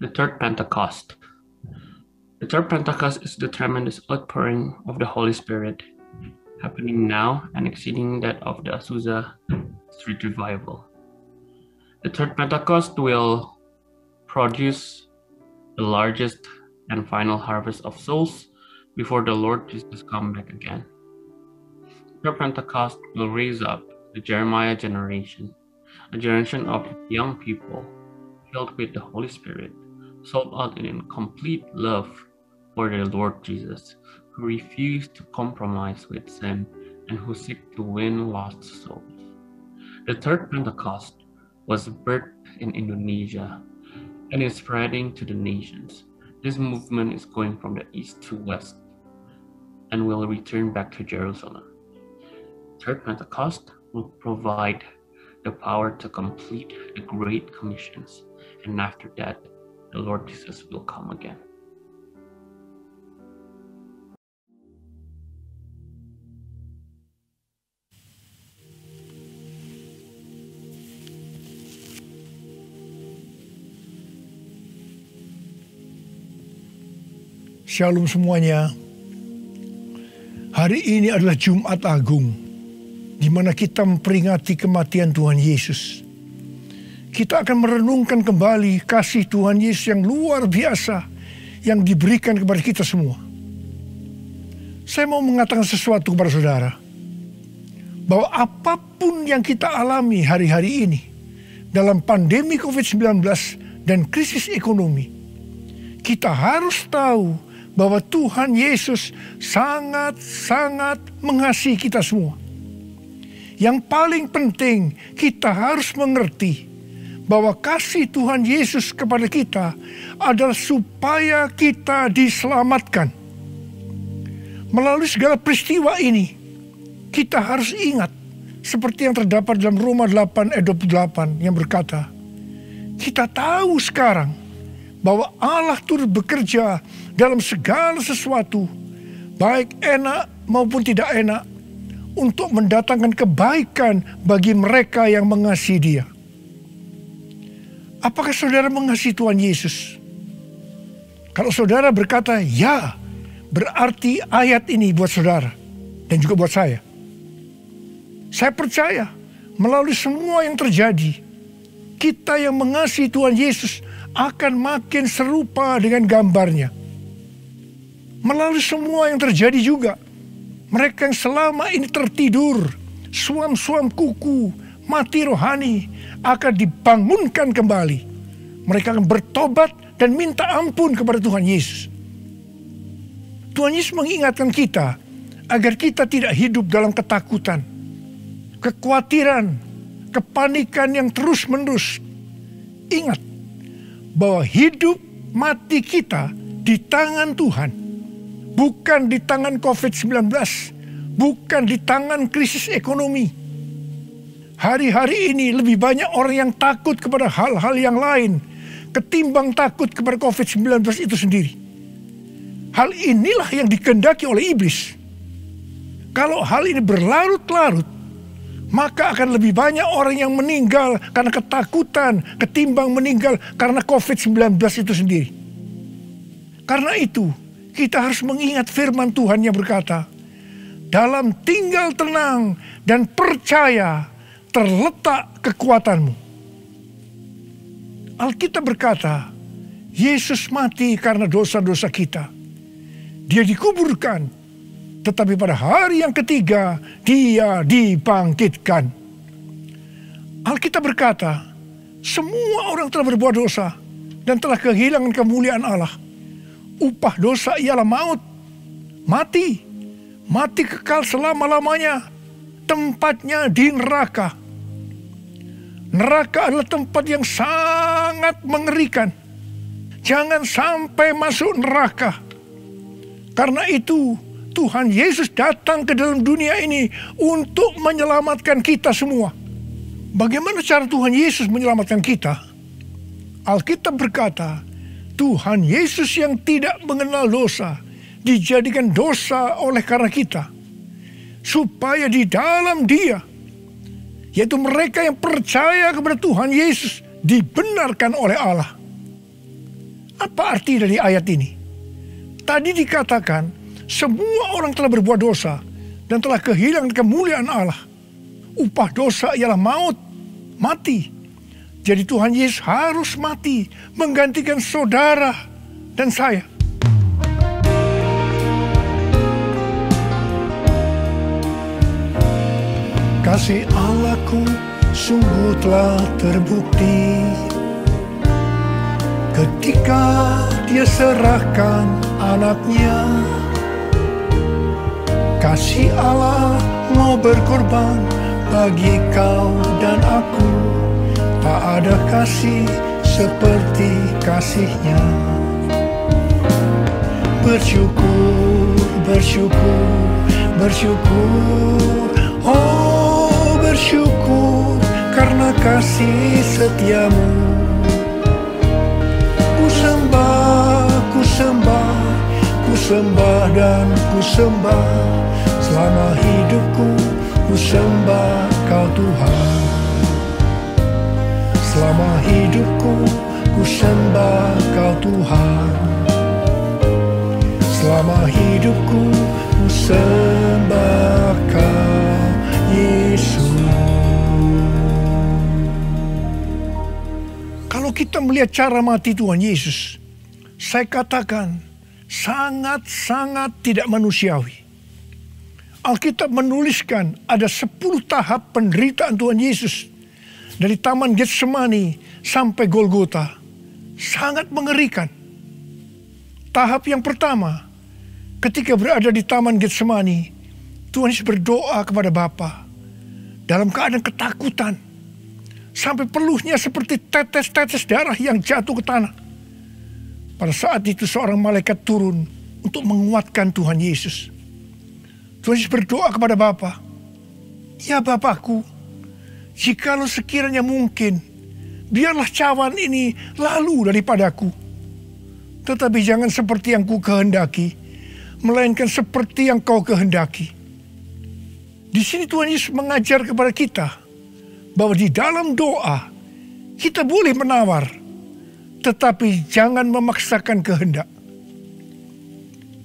The third Pentecost. The third Pentecost is the tremendous outpouring of the Holy Spirit, happening now and exceeding that of the Azusa Street Revival. The third Pentecost will produce the largest and final harvest of souls before the Lord Jesus comes back again. The third Pentecost will raise up the Jeremiah generation, a generation of young people filled with the Holy Spirit, sold out in complete love for their Lord Jesus, who refuse to compromise with sin and who seek to win lost souls. The third Pentecost was birthed in Indonesia and is spreading to the nations. This movement is going from the east to west and will return back to Jerusalem. Third Pentecost will provide the power to complete the Great Commissions, and after that, the Lord Jesus will come again. Shalom semuanya. Hari ini adalah Jumat Agung, di mana kita memperingati kematian Tuhan Yesus. Kita akan merenungkan kembali kasih Tuhan Yesus yang luar biasa yang diberikan kepada kita semua. Saya mau mengatakan sesuatu kepada saudara, bahwa apapun yang kita alami hari-hari ini dalam pandemi COVID-19 dan krisis ekonomi, kita harus tahu bahwa Tuhan Yesus sangat-sangat mengasihi kita semua. Yang paling penting, kita harus mengerti bahwa kasih Tuhan Yesus kepada kita adalah supaya kita diselamatkan. Melalui segala peristiwa ini, kita harus ingat seperti yang terdapat dalam Roma 8 ayat 28 yang berkata, kita tahu sekarang bahwa Allah turut bekerja dalam segala sesuatu, baik enak maupun tidak enak, untuk mendatangkan kebaikan bagi mereka yang mengasihi Dia. Apakah saudara mengasihi Tuhan Yesus? Kalau saudara berkata ya, berarti ayat ini buat saudara dan juga buat saya. Saya percaya melalui semua yang terjadi, kita yang mengasihi Tuhan Yesus akan makin serupa dengan gambarnya. Melalui semua yang terjadi juga, mereka yang selama ini tertidur, suam-suam kuku, mati rohani, akan dibangunkan kembali. Mereka akan bertobat dan minta ampun kepada Tuhan Yesus. Tuhan Yesus mengingatkan kita agar kita tidak hidup dalam ketakutan, kekhawatiran, kepanikan yang terus-menerus. Ingat bahwa hidup mati kita di tangan Tuhan, bukan di tangan COVID-19, bukan di tangan krisis ekonomi. Hari-hari ini lebih banyak orang yang takut kepada hal-hal yang lain ketimbang takut kepada COVID-19 itu sendiri. Hal inilah yang dikehendaki oleh iblis. Kalau hal ini berlarut-larut, maka akan lebih banyak orang yang meninggal karena ketakutan ketimbang meninggal karena COVID-19 itu sendiri. Karena itu, kita harus mengingat firman Tuhan yang berkata, dalam tinggal tenang dan percaya terletak kekuatanmu. Alkitab berkata, Yesus mati karena dosa-dosa kita. Dia dikuburkan, tetapi pada hari yang ketiga, Dia dibangkitkan. Alkitab berkata, semua orang telah berbuat dosa dan telah kehilangan kemuliaan Allah. Upah dosa ialah maut, mati kekal selama-lamanya, tempatnya di neraka. Neraka adalah tempat yang sangat mengerikan. Jangan sampai masuk neraka. Karena itu, Tuhan Yesus datang ke dalam dunia ini untuk menyelamatkan kita semua. Bagaimana cara Tuhan Yesus menyelamatkan kita? Alkitab berkata, Tuhan Yesus yang tidak mengenal dosa dijadikan dosa oleh karena kita, supaya di dalam Dia, yaitu mereka yang percaya kepada Tuhan Yesus, dibenarkan oleh Allah. Apa arti dari ayat ini? Tadi dikatakan semua orang telah berbuat dosa dan telah kehilangan kemuliaan Allah. Upah dosa ialah maut, mati. Jadi Tuhan Yesus harus mati menggantikan saudara dan saya. Kasih Allahku sungguh telah terbukti ketika Dia serahkan anaknya. Kasih Allah mau berkorban bagi kau dan aku. Tak ada kasih seperti kasih-Nya. Bersyukur, bersyukur, bersyukur. Oh, bersyukur karena kasih setiamu. Ku sembah, ku sembah, ku sembah dan ku sembah. Selama hidupku ku sembah kau Tuhan. Selama hidupku ku sembah kau Tuhan. Selama hidupku ku sembah kau Yesus. Kalau kita melihat cara mati Tuhan Yesus, saya katakan sangat-sangat tidak manusiawi. Alkitab menuliskan ada 10 tahap penderitaan Tuhan Yesus. Dari Taman Getsemani sampai Golgota. Sangat mengerikan. Tahap yang pertama, ketika berada di Taman Getsemani, Tuhan Yesus berdoa kepada Bapa dalam keadaan ketakutan. Sampai peluhnya seperti tetes-tetes darah yang jatuh ke tanah. Pada saat itu seorang malaikat turun untuk menguatkan Tuhan Yesus. Tuhan Yesus berdoa kepada Bapa, "Ya Bapakku, jikalau sekiranya mungkin, biarlah cawan ini lalu daripadaku. Tetapi jangan seperti yang ku kehendaki, melainkan seperti yang kau kehendaki." Di sini Tuhan Yesus mengajar kepada kita bahwa di dalam doa kita boleh menawar, tetapi jangan memaksakan kehendak.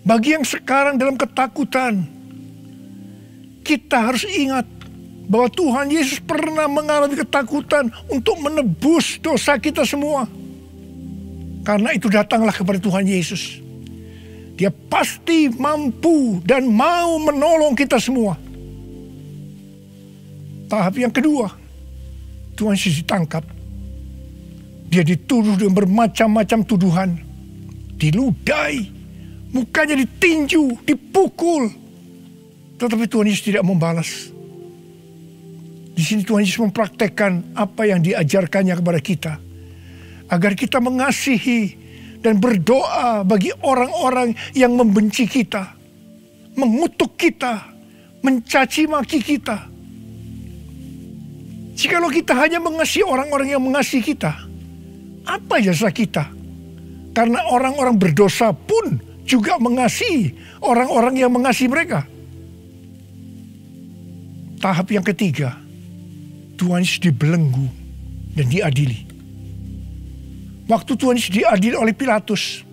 Bagi yang sekarang dalam ketakutan, kita harus ingat bahwa Tuhan Yesus pernah mengalami ketakutan untuk menebus dosa kita semua. Karena itu datanglah kepada Tuhan Yesus. Dia pasti mampu dan mau menolong kita semua. Tahap yang kedua, Tuhan Yesus ditangkap. Dia dituduh dengan bermacam-macam tuduhan. Diludai, mukanya ditinju, dipukul. Tetapi Tuhan Yesus tidak membalas. Di sini Tuhan Yesus mempraktekkan apa yang diajarkannya kepada kita. Agar kita mengasihi dan berdoa bagi orang-orang yang membenci kita. Mengutuk kita, mencaci maki kita. Jikalau kita hanya mengasihi orang-orang yang mengasihi kita, apa jasa kita? Karena orang-orang berdosa pun juga mengasihi orang-orang yang mengasihi mereka. Tahap yang ketiga, Tuhan Yesus dibelenggu dan diadili. Waktu Tuhan Yesus diadili oleh Pilatus,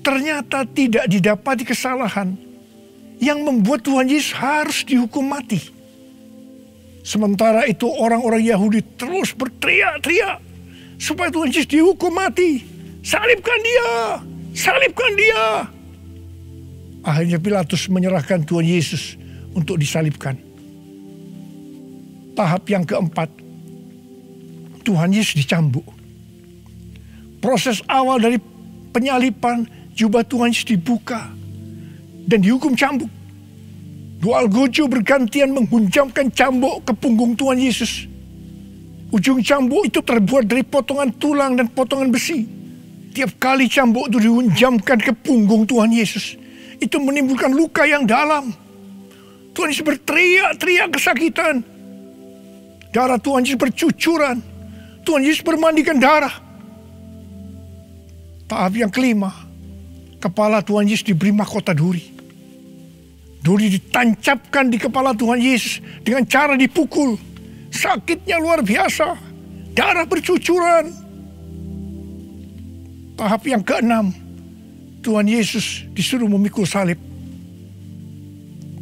ternyata tidak didapati kesalahan yang membuat Tuhan Yesus harus dihukum mati. Sementara itu orang-orang Yahudi terus berteriak-teriak supaya Tuhan Yesus dihukum mati. Salibkan dia! Salibkan dia! Akhirnya Pilatus menyerahkan Tuhan Yesus untuk disalibkan. Tahap yang keempat, Tuhan Yesus dicambuk. Proses awal dari penyaliban, jubah Tuhan Yesus dibuka dan dihukum cambuk. Dua algojo bergantian menghunjamkan cambuk ke punggung Tuhan Yesus. Ujung cambuk itu terbuat dari potongan tulang dan potongan besi. Tiap kali cambuk itu dihunjamkan ke punggung Tuhan Yesus, itu menimbulkan luka yang dalam. Tuhan Yesus berteriak-teriak kesakitan. Darah Tuhan Yesus bercucuran. Tuhan Yesus bermandikan darah. Tahap yang kelima, kepala Tuhan Yesus diberi mahkota duri. Duri ditancapkan di kepala Tuhan Yesus dengan cara dipukul. Sakitnya luar biasa. Darah bercucuran. Tahap yang keenam, Tuhan Yesus disuruh memikul salib.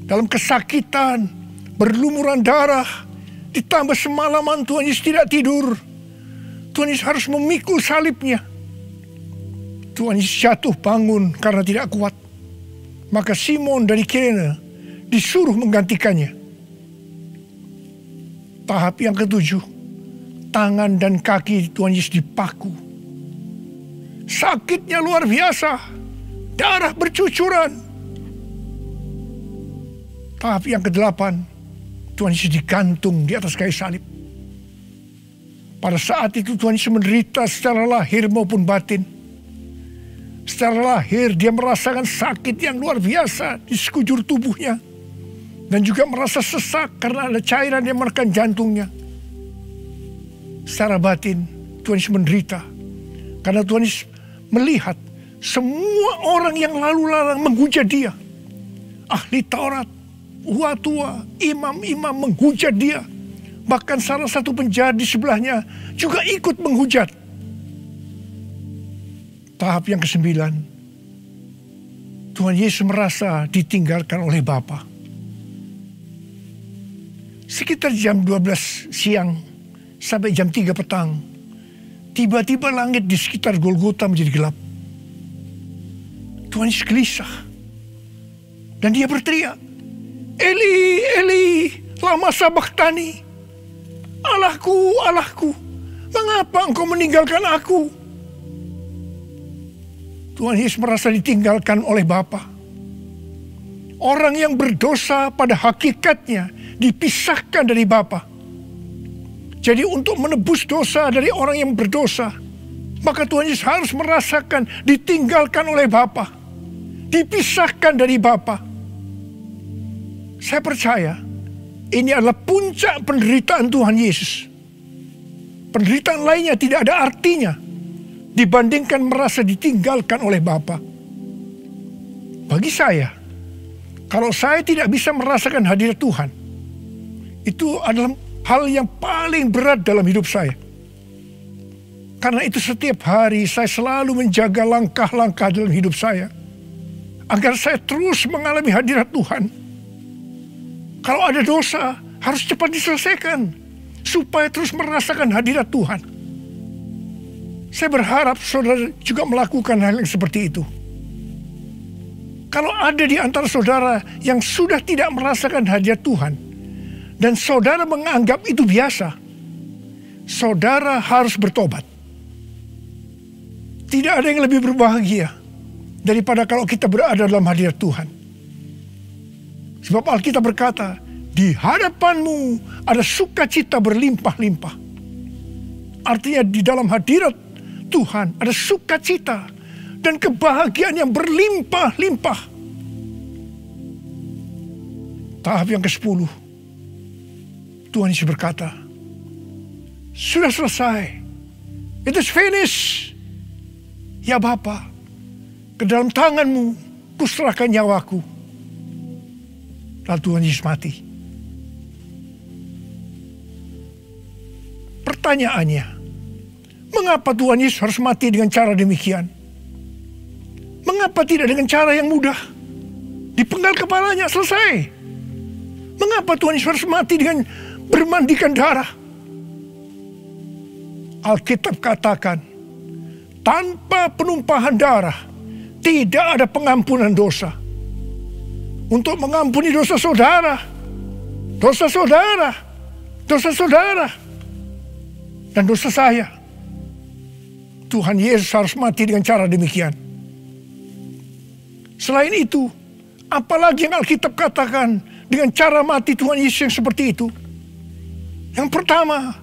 Dalam kesakitan, berlumuran darah, ditambah semalaman Tuhan Yesus tidak tidur. Tuhan Yesus harus memikul salibnya. Tuhan Yesus jatuh bangun karena tidak kuat. Maka Simon dari Kirene disuruh menggantikannya. Tahap yang ketujuh, tangan dan kaki Tuhan Yesus dipaku. Sakitnya luar biasa, darah bercucuran. Tahap yang kedelapan, Tuhan Yesus digantung di atas kayu salib. Pada saat itu Tuhan Yesus menderita secara lahir maupun batin. Secara lahir dia merasakan sakit yang luar biasa di sekujur tubuhnya. Dan juga merasa sesak karena ada cairan yang menekan jantungnya. Secara batin Tuhan Yesus menderita. Karena Tuhan Yesus melihat semua orang yang lalu lalang menghujat dia. Ahli Taurat, tua-tua, imam-imam menghujat dia. Bahkan salah satu penjahat di sebelahnya juga ikut menghujat. Tahap yang ke-9, Tuhan Yesus merasa ditinggalkan oleh Bapa. Sekitar jam 12 siang sampai jam 3 petang, tiba-tiba langit di sekitar Golgota menjadi gelap. Tuhan Yesus gelisah. Dan dia berteriak, Eli, Eli, lama sabachthani. Allahku, Allahku, mengapa engkau meninggalkan aku? Tuhan Yesus merasa ditinggalkan oleh Bapa. Orang yang berdosa pada hakikatnya dipisahkan dari Bapa. Jadi untuk menebus dosa dari orang yang berdosa, maka Tuhan Yesus harus merasakan ditinggalkan oleh Bapa. Dipisahkan dari Bapa. Saya percaya ini adalah puncak penderitaan Tuhan Yesus. Penderitaan lainnya tidak ada artinya dibandingkan merasa ditinggalkan oleh Bapa. Bagi saya, kalau saya tidak bisa merasakan hadirat Tuhan, itu adalah hal yang paling berat dalam hidup saya. Karena itu setiap hari saya selalu menjaga langkah-langkah dalam hidup saya, agar saya terus mengalami hadirat Tuhan. Kalau ada dosa, harus cepat diselesaikan, supaya terus merasakan hadirat Tuhan. Saya berharap saudara juga melakukan hal yang seperti itu. Kalau ada di antara saudara yang sudah tidak merasakan hadirat Tuhan, dan saudara menganggap itu biasa, saudara harus bertobat. Tidak ada yang lebih berbahagia daripada kalau kita berada dalam hadirat Tuhan. Sebab Alkitab berkata, di hadapanmu ada sukacita berlimpah-limpah. Artinya di dalam hadirat Tuhan ada sukacita dan kebahagiaan yang berlimpah-limpah. Tahap yang ke-10, Tuhan Yesus berkata, sudah selesai. It is finished. Ya Bapa, ke dalam tanganmu kuserahkan nyawaku. Lalu Tuhan Yesus mati. Pertanyaannya, mengapa Tuhan Yesus harus mati dengan cara demikian? Mengapa tidak dengan cara yang mudah? Dipenggal kepalanya, selesai. Mengapa Tuhan Yesus harus mati dengan bermandikan darah? Alkitab katakan, tanpa penumpahan darah, tidak ada pengampunan dosa. Untuk mengampuni dosa saudara, dosa saudara, dosa saudara, dan dosa saya, Tuhan Yesus harus mati dengan cara demikian. Selain itu, apalagi yang Alkitab katakan dengan cara mati Tuhan Yesus yang seperti itu? Yang pertama,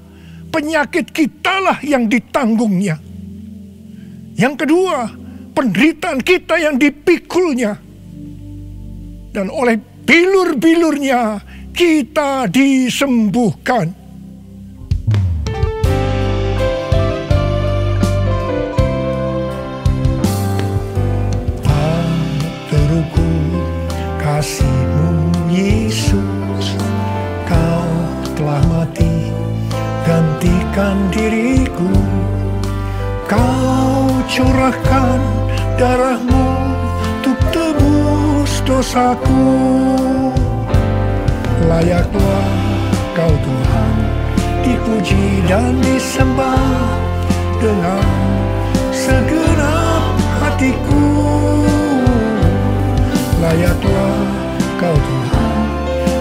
penyakit kitalah yang ditanggungnya. Yang kedua, penderitaan kita yang dipikulnya. Dan oleh bilur-bilurnya kita disembuhkan. Tak terukur kasih-Mu Yesus, Kau telah mati gantikan diriku. Kau curah curahkan darah-Mu untuk tebus dosaku. Layaklah Kau Tuhan dipuji dan disembah dengan segenap hatiku. Layaklah Kau Tuhan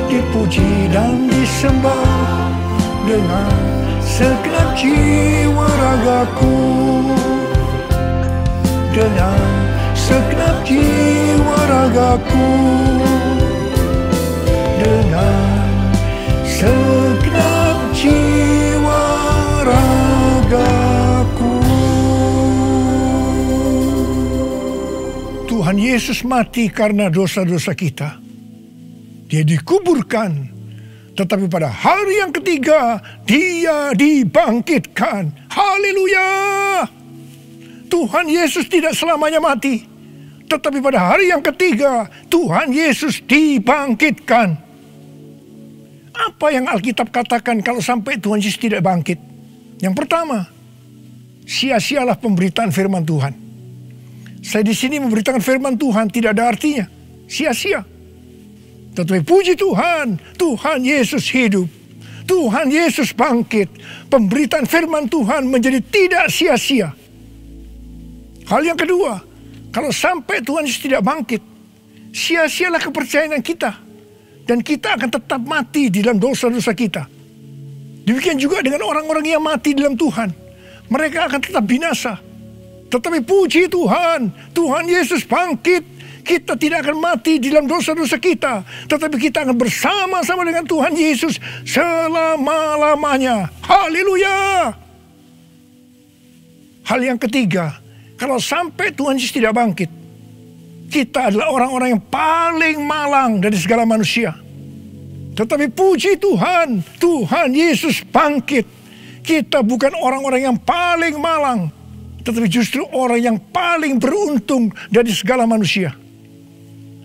dipuji dan disembah dengan segenap jiwa ragaku. Dengan segenap jiwa ragaku. Dengan segenap jiwa ragaku. Tuhan Yesus mati karena dosa-dosa kita. Dia dikuburkan, tetapi pada hari yang ketiga Dia dibangkitkan. Haleluya! Tuhan Yesus tidak selamanya mati, tetapi pada hari yang ketiga Tuhan Yesus dibangkitkan. Apa yang Alkitab katakan kalau sampai Tuhan Yesus tidak bangkit? Yang pertama, sia-sialah pemberitaan firman Tuhan. Saya di sini memberitakan firman Tuhan tidak ada artinya, sia-sia. Tetapi puji Tuhan, Tuhan Yesus hidup. Tuhan Yesus bangkit. Pemberitaan firman Tuhan menjadi tidak sia-sia. Hal yang kedua, kalau sampai Tuhan Yesus tidak bangkit, sia-sialah kepercayaan kita. Dan kita akan tetap mati di dalam dosa-dosa kita. Demikian juga dengan orang-orang yang mati dalam Tuhan. Mereka akan tetap binasa. Tetapi puji Tuhan, Tuhan Yesus bangkit. Kita tidak akan mati di dalam dosa-dosa kita, tetapi kita akan bersama-sama dengan Tuhan Yesus selama-lamanya. Haleluya! Hal yang ketiga, kalau sampai Tuhan Yesus tidak bangkit, kita adalah orang-orang yang paling malang dari segala manusia. Tetapi puji Tuhan, Tuhan Yesus bangkit. Kita bukan orang-orang yang paling malang, tetapi justru orang yang paling beruntung dari segala manusia.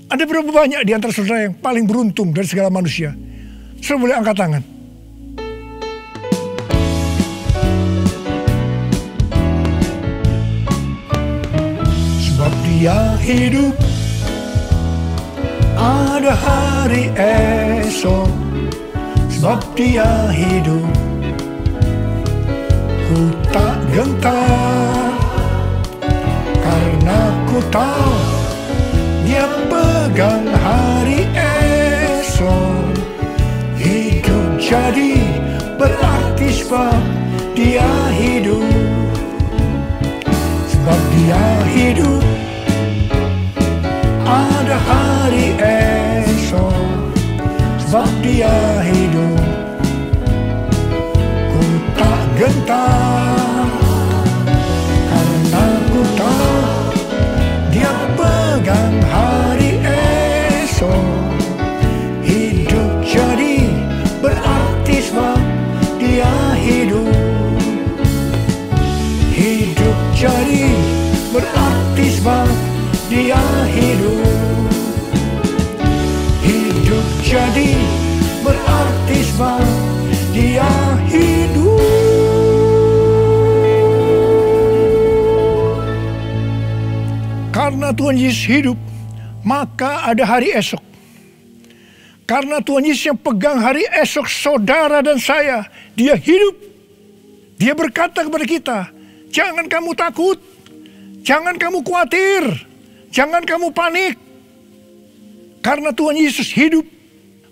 Ada berapa banyak di antara saudara yang paling beruntung dari segala manusia? Saudara boleh angkat tangan. Sebab Dia hidup, ada hari esok. Sebab Dia hidup, ku tak gentar, karena ku tahu Dia pegang hari esok. Hidup jadi berarti sebab Dia hidup. Sebab Dia hidup, ada hari esok. Sebab Dia hidup, ku tak gentar, karena ku tahu Dia pegang hari esok. Hidup jadi berarti sebab Dia hidup. Hidup jadi berarti sebab Dia hidup. Hidup jadi berarti sebab Dia hidup. Karena Tuhan Yesus hidup, maka ada hari esok. Karena Tuhan Yesus yang pegang hari esok saudara dan saya, Dia hidup. Dia berkata kepada kita, jangan kamu takut, jangan kamu khawatir, jangan kamu panik. Karena Tuhan Yesus hidup,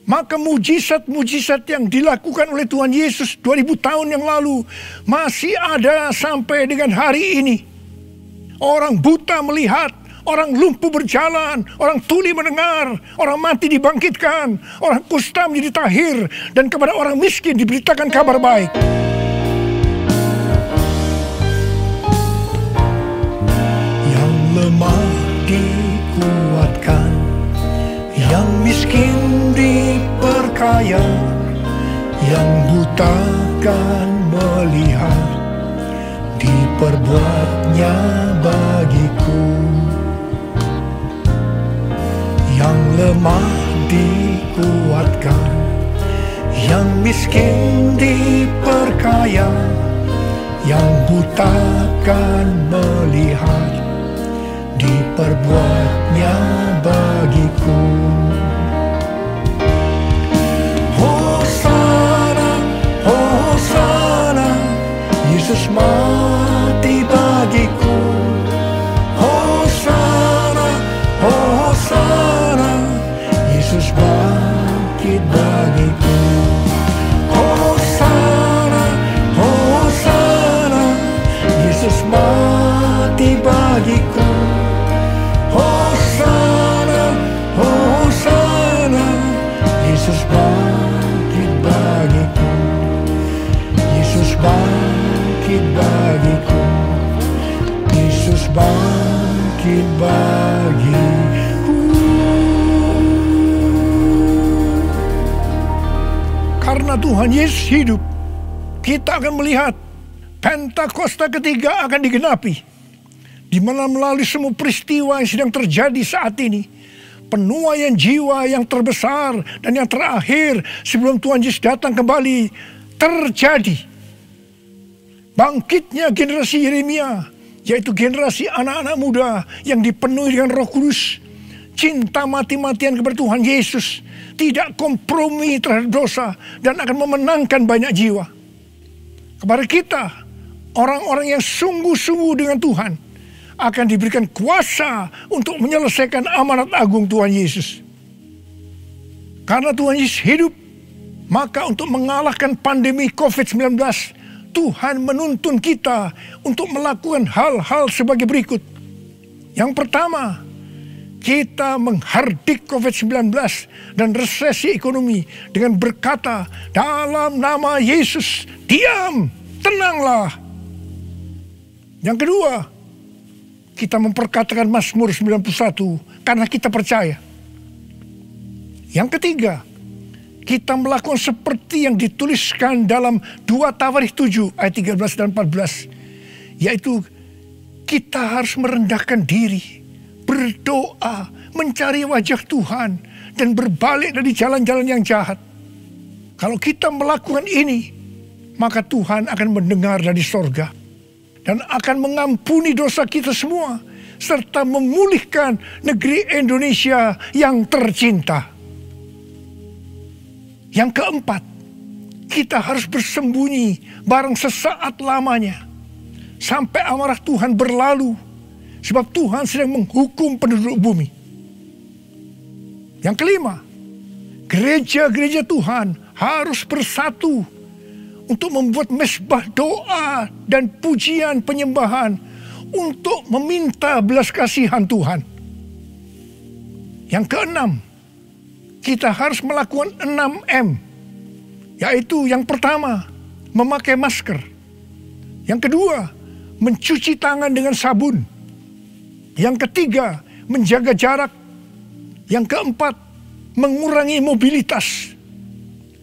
maka mujizat-mujizat yang dilakukan oleh Tuhan Yesus 2000 tahun yang lalu masih ada sampai dengan hari ini. Orang buta melihat, orang lumpuh berjalan, orang tuli mendengar, orang mati dibangkitkan, orang kusta menjadi tahir, dan kepada orang miskin diberitakan kabar baik. Yang lemah dikuatkan, yang miskin diperkaya, yang buta kan melihat, diperbuatnya bagiku. Yang lemah dikuatkan, yang miskin diperkaya, yang buta kan melihat, perbuatnya bagiku. Hosana, Hosana, Yesus mati bagiku. Hosana, Hosana, Yesus bangkit bagiku. Hosana, Hosana, Yesus mati bagiku. Hosana, Hosana, Yesus bangkit bagiku. Yesus bangkit bagiku. Yesus bangkit bagiku. Karena Tuhan Yesus hidup, kita akan melihat Pentakosta ketiga akan digenapi, di mana melalui semua peristiwa yang sedang terjadi saat ini, penuaian jiwa yang terbesar dan yang terakhir sebelum Tuhan Yesus datang kembali terjadi. Bangkitnya generasi Yeremia, yaitu generasi anak-anak muda yang dipenuhi dengan Roh Kudus, cinta mati-matian kepada Tuhan Yesus, tidak kompromi terhadap dosa, dan akan memenangkan banyak jiwa. Kepada kita, orang-orang yang sungguh-sungguh dengan Tuhan, akan diberikan kuasa untuk menyelesaikan amanat agung Tuhan Yesus. Karena Tuhan Yesus hidup, maka untuk mengalahkan pandemi COVID-19, Tuhan menuntun kita untuk melakukan hal-hal sebagai berikut. Yang pertama, kita menghardik COVID-19 dan resesi ekonomi dengan berkata, dalam nama Yesus, diam, tenanglah. Yang kedua, kita memperkatakan Mazmur 91 karena kita percaya. Yang ketiga, kita melakukan seperti yang dituliskan dalam 2 Tawarikh 7 ayat 13 dan 14. Yaitu kita harus merendahkan diri, berdoa, mencari wajah Tuhan, dan berbalik dari jalan-jalan yang jahat. Kalau kita melakukan ini, maka Tuhan akan mendengar dari sorga dan akan mengampuni dosa kita semua, serta memulihkan negeri Indonesia yang tercinta. Yang keempat, kita harus bersembunyi barang sesaat lamanya, sampai amarah Tuhan berlalu, sebab Tuhan sedang menghukum penduduk bumi. Yang kelima, gereja-gereja Tuhan harus bersatu untuk membuat mezbah doa dan pujian penyembahan untuk meminta belas kasihan Tuhan. Yang keenam, kita harus melakukan 6M, yaitu yang pertama, memakai masker. Yang kedua, mencuci tangan dengan sabun. Yang ketiga, menjaga jarak. Yang keempat, mengurangi mobilitas.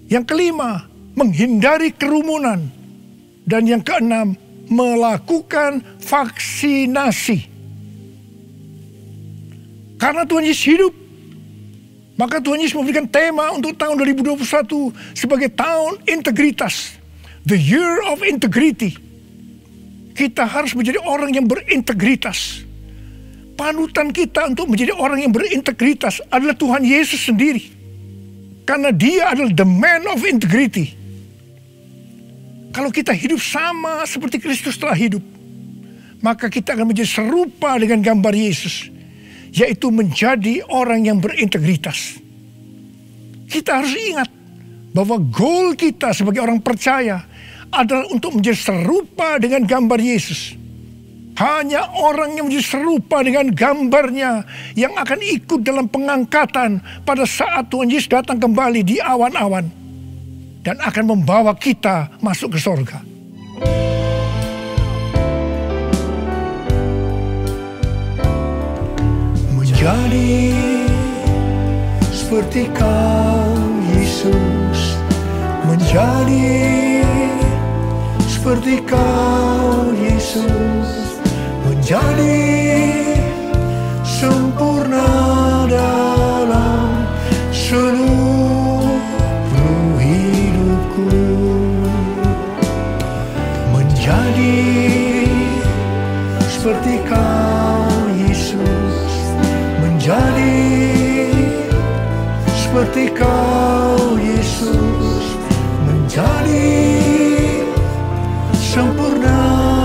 Yang kelima, menghindari kerumunan. Dan yang keenam, melakukan vaksinasi. Karena Tuhan Yesus hidup, maka Tuhan Yesus memberikan tema untuk tahun 2021 sebagai tahun integritas. The Year of Integrity. Kita harus menjadi orang yang berintegritas. Panutan kita untuk menjadi orang yang berintegritas adalah Tuhan Yesus sendiri. Karena dia adalah the man of integrity. Kalau kita hidup sama seperti Kristus telah hidup, maka kita akan menjadi serupa dengan gambar Yesus, yaitu menjadi orang yang berintegritas. Kita harus ingat bahwa goal kita sebagai orang percaya adalah untuk menjadi serupa dengan gambar Yesus. Hanya orang yang menjadi serupa dengan gambarnya yang akan ikut dalam pengangkatan pada saat Tuhan Yesus datang kembali di awan-awan dan akan membawa kita masuk ke sorga. Menjadi seperti Kau Yesus, menjadi seperti Kau Yesus, menjadi sempurna dalam seluruh hidupku, menjadi seperti Kau Yesus, seperti Kau Yesus, menjadi sempurna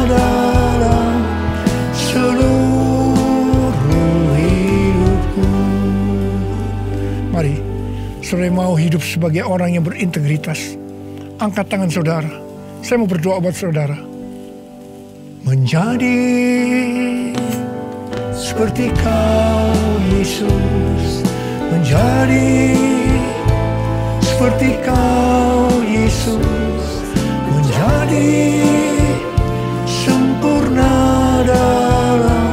dalam seluruh hidupku. Mari, saudara mau hidup sebagai orang yang berintegritas. Angkat tangan saudara. Saya mau berdoa buat saudara. Menjadi seperti Kau Yesus, menjadi seperti Kau Yesus, menjadi sempurna dalam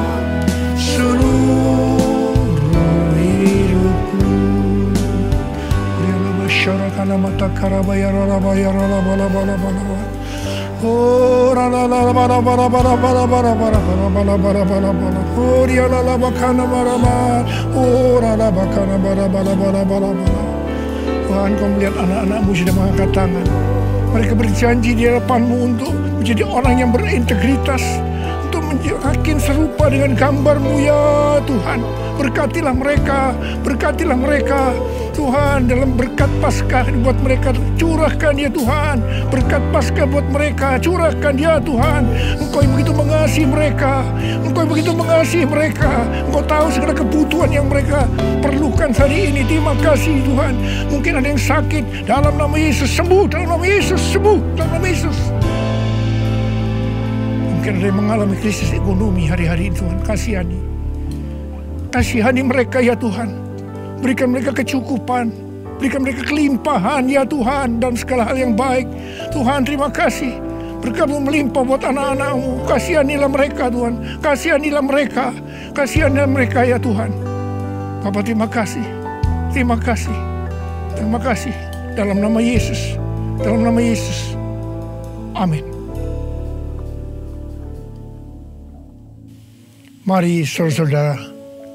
seluruh hidupku. Riana masyarakat mata karabaya ralabaya ralabalabalabalabala. Oh, Tuhan, Kau melihat anak-anak-Mu sudah mengangkat tangan. Mereka berjanji di hadapan-Mu untuk menjadi orang yang berintegritas, untuk makin serupa dengan gambar-Mu ya Tuhan. Berkatilah mereka Tuhan, dalam berkat Paskah buat mereka, curahkan ya Tuhan. Berkat Paskah buat mereka, curahkan ya Tuhan. Engkau yang begitu mengasihi mereka, Engkau yang begitu mengasihi mereka. Engkau tahu segala kebutuhan yang mereka perlukan hari ini. Terima kasih Tuhan. Mungkin ada yang sakit, dalam nama Yesus sembuh, dalam nama Yesus sembuh, dalam nama Yesus. Mungkin ada yang mengalami krisis ekonomi hari-hari ini Tuhan. Kasihani mereka ya Tuhan. Berikan mereka kecukupan, berikan mereka kelimpahan ya Tuhan, dan segala hal yang baik. Tuhan, terima kasih. Berkat-Mu melimpah buat anak-anak-Mu. Kasihanilah mereka Tuhan. Kasihanilah mereka ya Tuhan. Bapa, terima kasih. Terima kasih. Terima kasih. Dalam nama Yesus. Dalam nama Yesus. Amin. Mari saudara-saudara,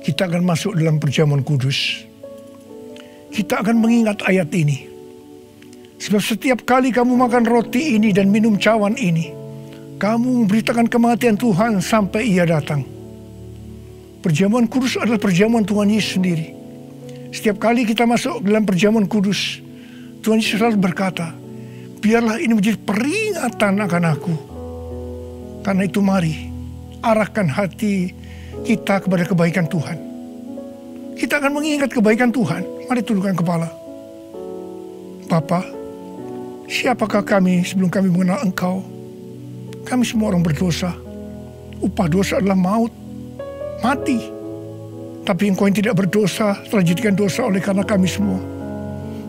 kita akan masuk dalam perjamuan kudus. Kita akan mengingat ayat ini. Sebab setiap kali kamu makan roti ini dan minum cawan ini, kamu memberitakan kematian Tuhan sampai Ia datang. Perjamuan kudus adalah perjamuan Tuhan Yesus sendiri. Setiap kali kita masuk dalam perjamuan kudus, Tuhan Yesus selalu berkata, biarlah ini menjadi peringatan akan aku. Karena itu mari, arahkan hati kita kepada kebaikan Tuhan. Kita akan mengingat kebaikan Tuhan. Mari tundukkan kepala. Bapa, siapakah kami sebelum kami mengenal Engkau? Kami semua orang berdosa. Upah dosa adalah maut, mati. Tapi Engkau yang tidak berdosa telah dijadikan dosa oleh karena kami semua.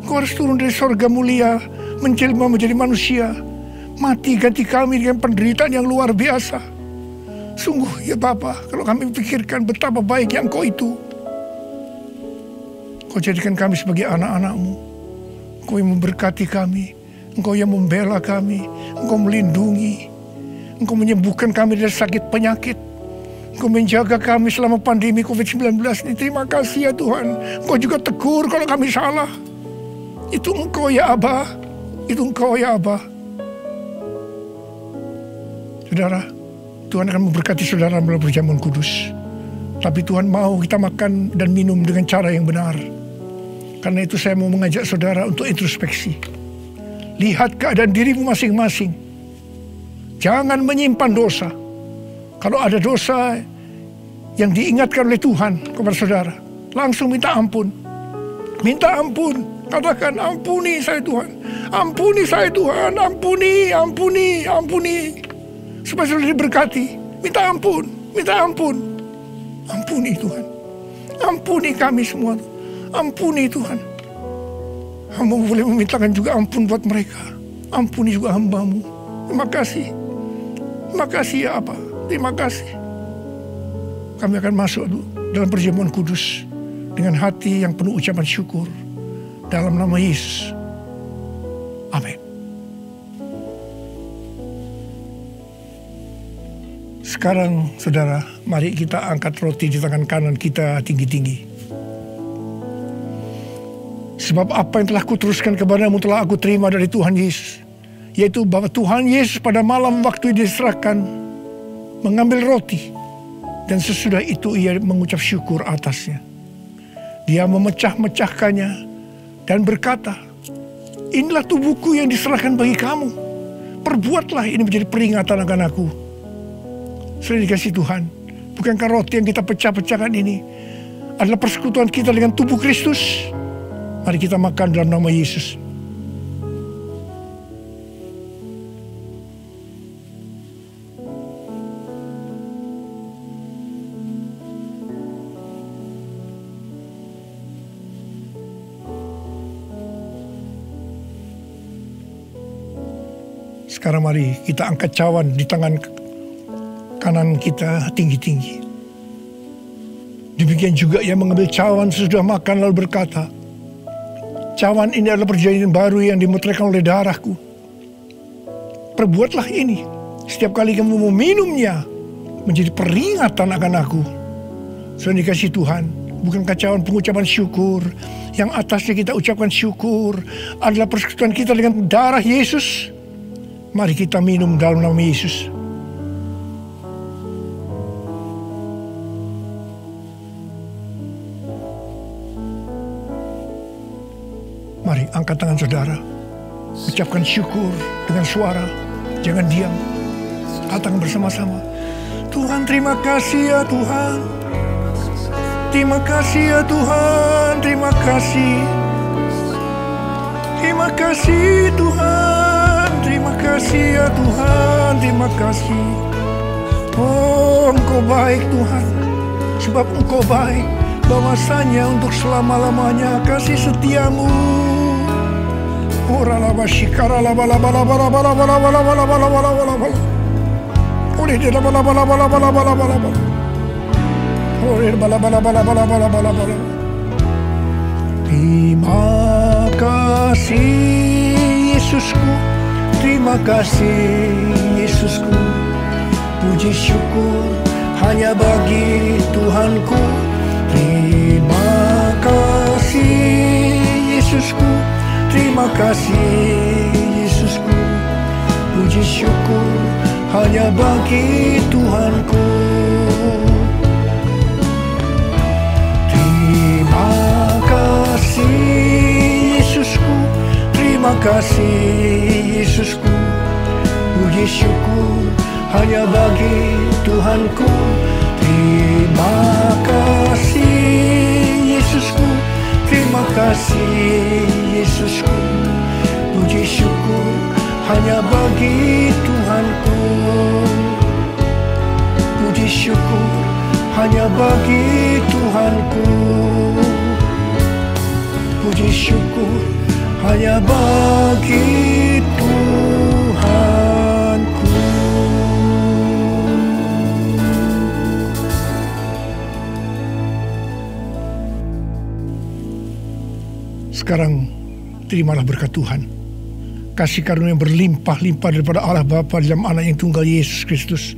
Engkau harus turun dari sorga mulia, menjelma menjadi manusia, mati ganti kami dengan penderitaan yang luar biasa. Sungguh ya Bapa, kalau kami pikirkan betapa baiknya Engkau itu. Engkau jadikan kami sebagai anak-anak-Mu. Engkau yang memberkati kami. Engkau yang membela kami. Engkau melindungi. Engkau menyembuhkan kami dari sakit penyakit. Engkau menjaga kami selama pandemi COVID-19 ini. Terima kasih ya Tuhan. Engkau juga tegur kalau kami salah. Itu Engkau ya Abah. Itu Engkau ya Abah. Saudara, Tuhan akan memberkati saudara melalui perjamuan kudus. Tapi Tuhan mau kita makan dan minum dengan cara yang benar. Karena itu saya mau mengajak saudara untuk introspeksi. Lihat keadaan dirimu masing-masing. Jangan menyimpan dosa. Kalau ada dosa yang diingatkan oleh Tuhan kepada saudara, langsung minta ampun. Minta ampun. Katakan, ampuni saya Tuhan. Ampuni saya Tuhan. Ampuni, ampuni, ampuni. Supaya saudara diberkati. Minta ampun. Minta ampun. Ampuni Tuhan. Ampuni kami semua. Ampuni Tuhan. Hamba boleh memintakan juga ampun buat mereka. Ampuni juga hamba-Mu. Terima kasih. Terima kasih ya Abah. Terima kasih. Kami akan masuk dalam perjamuan kudus dengan hati yang penuh ucapan syukur. Dalam nama Yesus. Amin. Sekarang saudara, mari kita angkat roti di tangan kanan kita tinggi-tinggi. Sebab apa yang telah kuteruskan kepadamu telah aku terima dari Tuhan Yesus. Yaitu bahwa Tuhan Yesus pada malam waktu diserahkan mengambil roti. Dan sesudah itu ia mengucap syukur atasnya. Dia memecah-mecahkannya. dan berkata, inilah tubuhku yang diserahkan bagi kamu. Perbuatlah ini menjadi peringatan akan aku. Sudah dikasih Tuhan, bukankah roti yang kita pecah-pecahkan ini adalah persekutuan kita dengan tubuh Kristus? Mari kita makan dalam nama Yesus. Sekarang mari kita angkat cawan di tangan kanan kita tinggi-tinggi. Demikian juga ia mengambil cawan sesudah makan lalu berkata, cawan ini adalah perjanjian baru yang dimeteraikan oleh darahku. Perbuatlah ini setiap kali kamu meminumnya menjadi peringatan akan aku. Sudah dikasih Tuhan, bukankah cawan pengucapan syukur yang atasnya kita ucapkan syukur adalah persekutuan kita dengan darah Yesus? Mari kita minum dalam nama Yesus. Mari angkat tangan saudara. Ucapkan syukur dengan suara. Jangan diam. Katakan bersama-sama. Tuhan, terima kasih ya Tuhan. Terima kasih ya Tuhan. Terima kasih. Terima kasih Tuhan. Terima kasih ya Tuhan. Terima kasih. Oh, Engkau baik Tuhan. Sebab Engkau baik. Bahwasanya untuk selama-lamanya kasih setiamu. Ora laba shikara laba laba laba laba laba laba laba laba laba laba laba. Ore de laba laba laba laba laba laba laba. Ore laba laba laba laba laba laba laba. Terima kasih Yesusku. Terima kasih Yesusku. Puji syukur hanya bagi Tuhanku. Terima kasih Yesusku. Terima kasih Yesusku. Puji syukur hanya bagi Tuhanku. Terima kasih Yesusku. Terima kasih Yesusku. Puji syukur hanya bagi Tuhanku. Terima kasih Yesusku. Terima kasih Yesusku. Puji syukur hanya bagi Tuhanku. Puji syukur hanya bagi Tuhanku. Puji syukur hanya bagi Tuhanku. Sekarang terimalah berkat Tuhan. Kasih karunia yang berlimpah-limpah daripada Allah Bapa dalam Anak yang tunggal Yesus Kristus.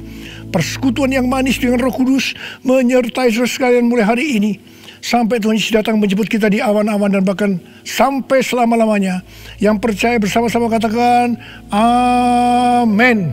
Persekutuan yang manis dengan Roh Kudus menyertai saudara sekalian mulai hari ini. Sampai Tuhan Yesus datang menjemput kita di awan-awan dan bahkan sampai selama-lamanya. Yang percaya bersama-sama katakan, Amin.